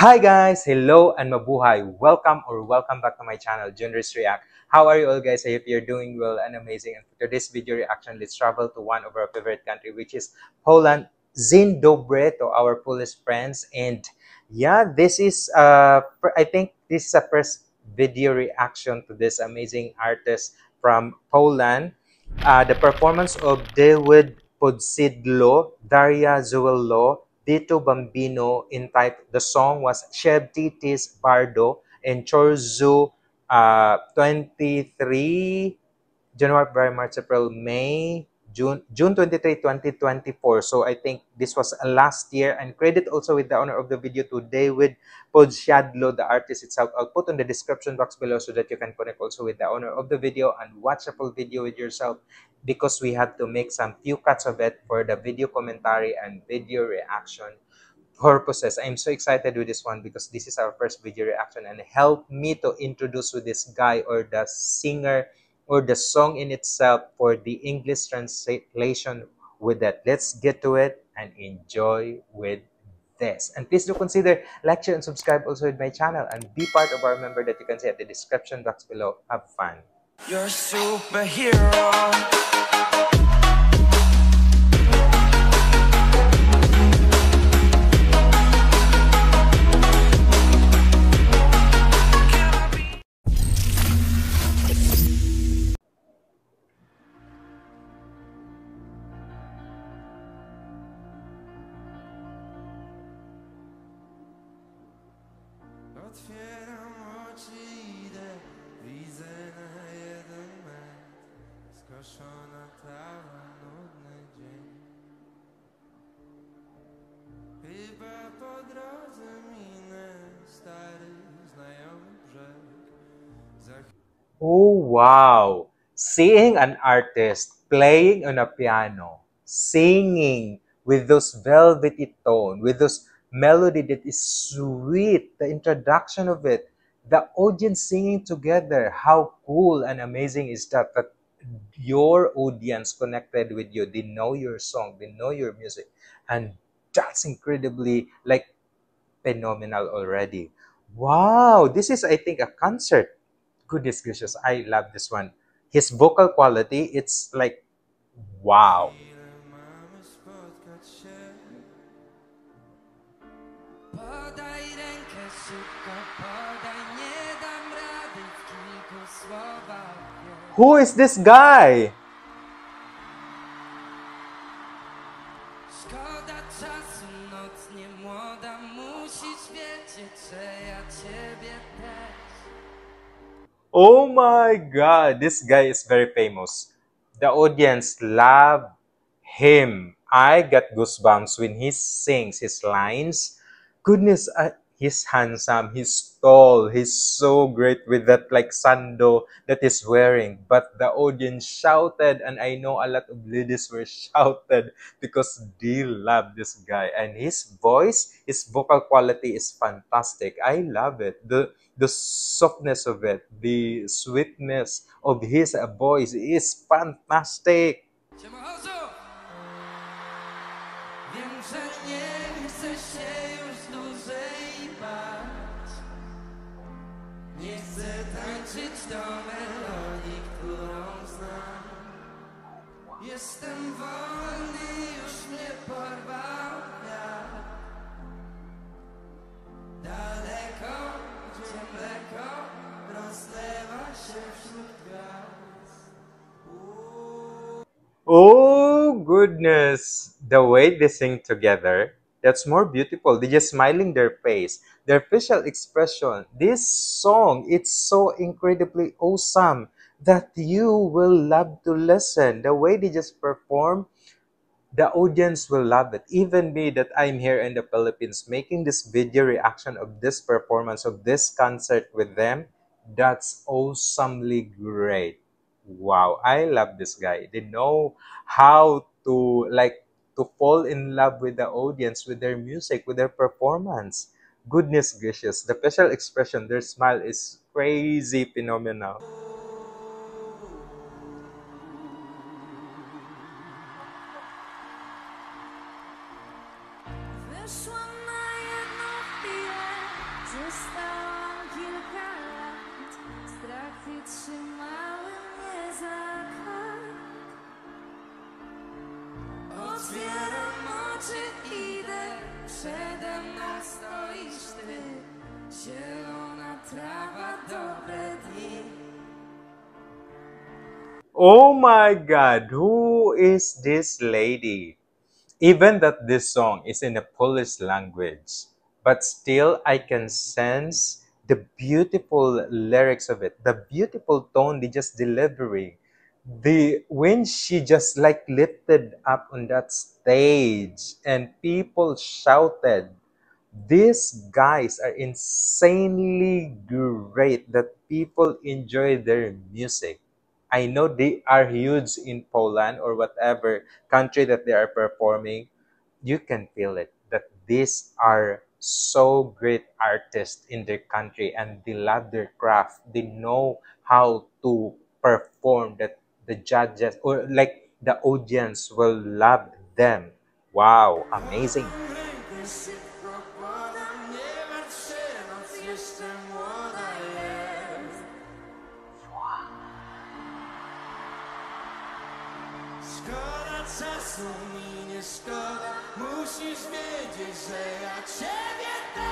Hi guys! Hello and mabuhay! Welcome back to my channel, Junris React. How are you all guys? I hope you're doing well and amazing. And for today's video reaction, let's travel to one of our favorite country, which is Poland. Dzień dobry to our Polish friends. And yeah, this is, I think this is a first video reaction to this amazing artist from Poland. The performance of David Podsidlo, Daria Zuello, Vito Bambino in type. The song was Shevtitis Bardo and Chorzu 23 January, February, March, April, May, June 23, 2024. So I think this was last year. And credit also with the owner of the video to David Podsiadlo, the artist itself. I'll put on the description box below so that you can connect also with the owner of the video and watch the full video with yourself, because we have to make some few cuts of it for the video commentary and video reaction purposes. I'm so excited with this one because this is our first video reaction and help me to introduce with this guy or the singer or the song in itself for the English translation with that. Let's get to it and enjoy with this. And please do consider like, share, and subscribe also with my channel and be part of our member that you can see at the description box below. Have fun. You're a superhero. Otwieram oczy i idę, widzę na jeden metr skoszona trawa, nudny dzień. Chyba po drodze minę stary, znajomy brzeg. Oh, wow. Seeing an artist playing on a piano, singing with those velvety tone, with those melody that is sweet, the introduction of it, the audience singing together, how cool and amazing is that, that your audience connected with you, they know your song, they know your music, and that's incredibly like phenomenal already. Wow, this is, I think, a concert. Goodness gracious, I love this one. His vocal quality, it's like, wow. Podaj rękę szybko, podaj, nie dam rady w kilku słowach. Who is this guy? Szkoda czasu, noc nie młoda, musisz wiedzieć, że ja ciebie też. Oh my god, this guy is very famous. The audience love him. I got goosebumps when he sings his lines. Goodness, he's handsome, he's tall, he's so great with that like sando that he's wearing. But the audience shouted, and I know a lot of ladies were shouted because they love this guy. And his voice, his vocal quality is fantastic. I love it. The softness of it, the sweetness of his voice is fantastic. Wiem, że nie chcę się już dłużej bać. Nie chcę tańczyć do melodii, którą znam. Jestem wolny, już mnie porwał wiatr. Daleko, gdzie mleko rozlewa się wśród gwiazd. Oh goodness, the way they sing together, that's more beautiful. They're just smiling their face, their facial expression. This song, it's so incredibly awesome that you will love to listen. The way they just perform, the audience will love it. Even me, that I'm here in the Philippines making this video reaction of this performance of this concert with them, that's awesomely great. Wow, I love this guy. They know how to like to fall in love with the audience, with their music, with their performance. Goodness gracious, the facial expression, their smile is crazy phenomenal. Dostałam kilka lat, strachy trzymały mnie za kark. Otwieram oczy, idę, przede mną stoisz ty. Zielona trawa, dobre dni. Oh my God, who is this lady? Even that this song is in a Polish language, but still I can sense the beautiful lyrics of it, the beautiful tone, the just delivery. The when she just like lifted up on that stage and people shouted, these guys are insanely great that people enjoy their music. I know they are huge in Poland or whatever country that they are performing. You can feel it that these are so great artists in their country and they love their craft. They know how to perform that the judges or like the audience will love them. Wow, amazing. Rękę szybko podam, nie martw się, noc jeszcze młoda jest. Szkoda czasu mi nie szkoda, musisz wiedzieć, że ja ciebie też.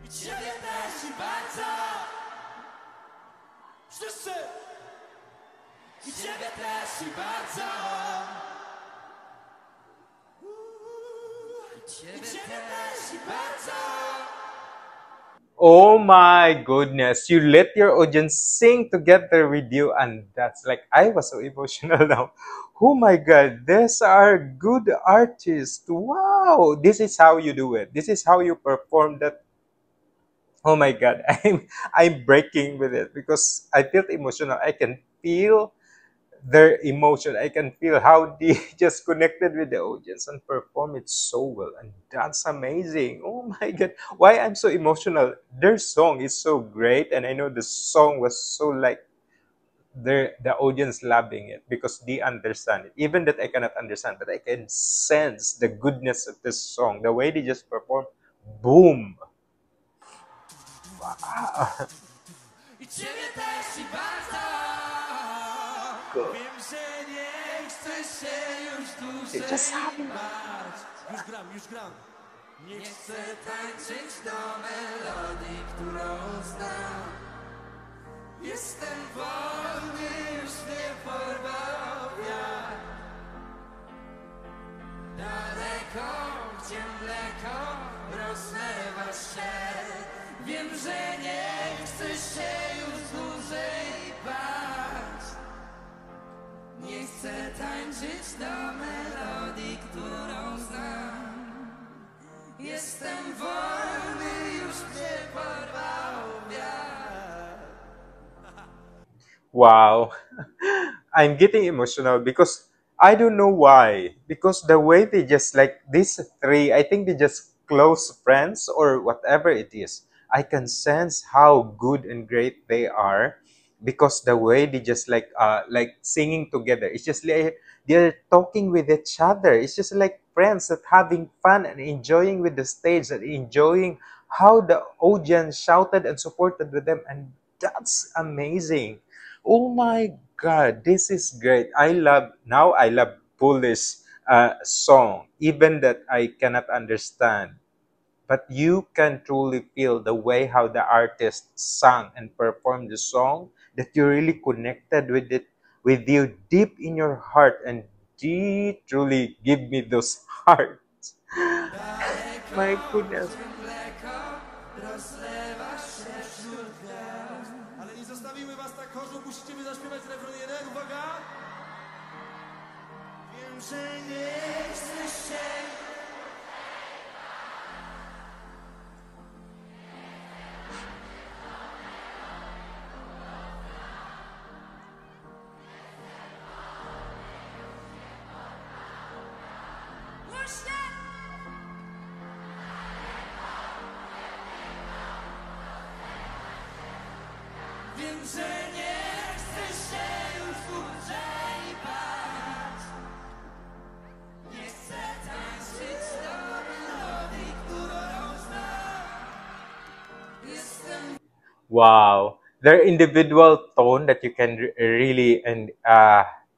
I ciebie też i bardzo. Wszyscy! I ciebie też i bardzo. I ciebie też i bardzo. Oh my goodness, you let your audience sing together with you, and that's like I was so emotional now. Oh my god, these are good artists. Wow, this is how you do it. This is how you perform that. Oh my god, I'm breaking with it because I feel emotional. I can feel their emotion. I can feel how they just connected with the audience and perform it so well. And that's amazing. Oh my God. Why I'm so emotional? Their song is so great. And I know the song was so like the audience loving it because they understand it. Even that I cannot understand, but I can sense the goodness of this song. The way they just perform. Boom. I ciebie też i bardzo. Wiem, że nie chcesz się już dłużej Just happy. bać. Już gram. Nie chcę tańczyć do melodii, którą znam. Jestem wolny, już mnie porwał wiatr. Daleko, gdzie mleko rozlewa się. Wiem, że nie chcesz się już dłużej bać. Nie chcę tańczyć do melodii, którą znam. Jestem wolny, już mnie porwał wiatr. Wow. I'm getting emotional because I don't know why. Because the way they just like these three, I think they just close friends or whatever it is. I can sense how good and great they are because the way they just like singing together. It's just like they're talking with each other. It's just like friends that having fun and enjoying with the stage and enjoying how the audience shouted and supported with them, and that's amazing. Oh my God, this is great. I love Polish song, even that I cannot understand. But you can truly feel the way how the artist sang and performed the song, that you really connected with it, with you deep in your heart, and they truly give me those hearts. My goodness. Ale nie zostawiły was tak chorzu, musicie mi zaśpiewać refren jeden, uwaga! Wiem, że nie chcesz się. Wiem, że nie chcesz się już dłużej bać. Wow, their individual tone that you can really and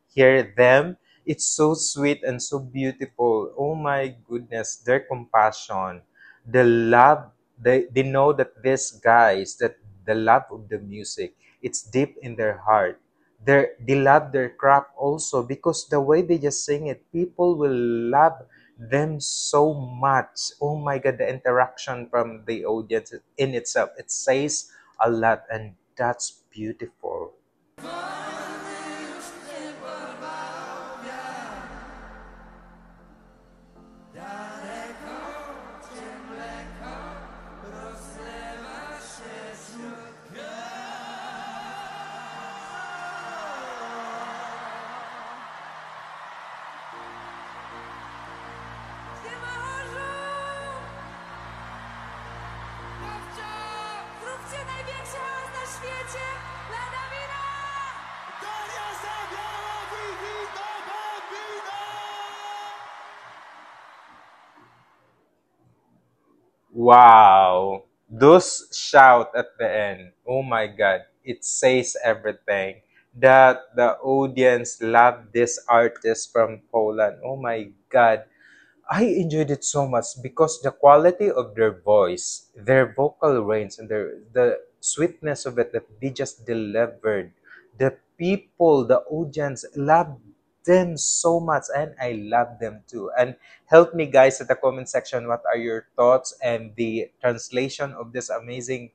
hear them. It's so sweet and so beautiful. Oh my goodness, their compassion, the love. They know that these guys, that the love of the music, it's deep in their heart. They love their craft also because the way they just sing it, people will love them so much. Oh my God, the interaction from the audience in itself, it says a lot, and that's beautiful. Zróbcie największy hałas na świecie dla Dawida! Daria zabrała wywita Bambina! Wow, those shout at the end, oh my God, it says everything. That the audience loved this artist from Poland. Oh my God, I enjoyed it so much because the quality of their voice, their vocal range, and the sweetness of it that they just delivered. The people, the audience loved them so much, and I love them too. And help me, guys, at the comment section. What are your thoughts and the translation of this amazing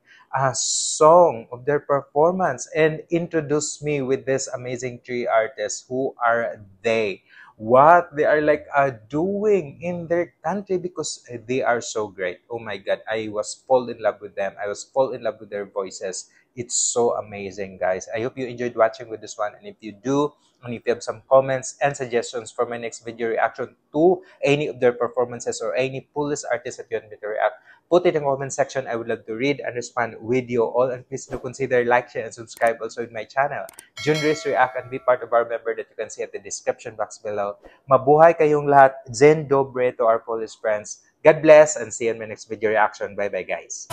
song of their performance? And introduce me with this amazing three artists. Who are they? What they are like doing in their country because they are so great. Oh my God, I was fall in love with them. I was fall in love with their voices. It's so amazing, guys. I hope you enjoyed watching with this one, and if you do, and if you have some comments and suggestions for my next video reaction to any of their performances or any police artists that you want me to react, put it in the comment section. I would love to read and respond with you all, and please do consider like, share, and subscribe also in my channel, Junris React, and be part of our member that you can see at the description box below. Mabuhay kayong lahat. Zen Dobre to our Polish friends. God bless and see you in my next video reaction. Bye-bye, guys.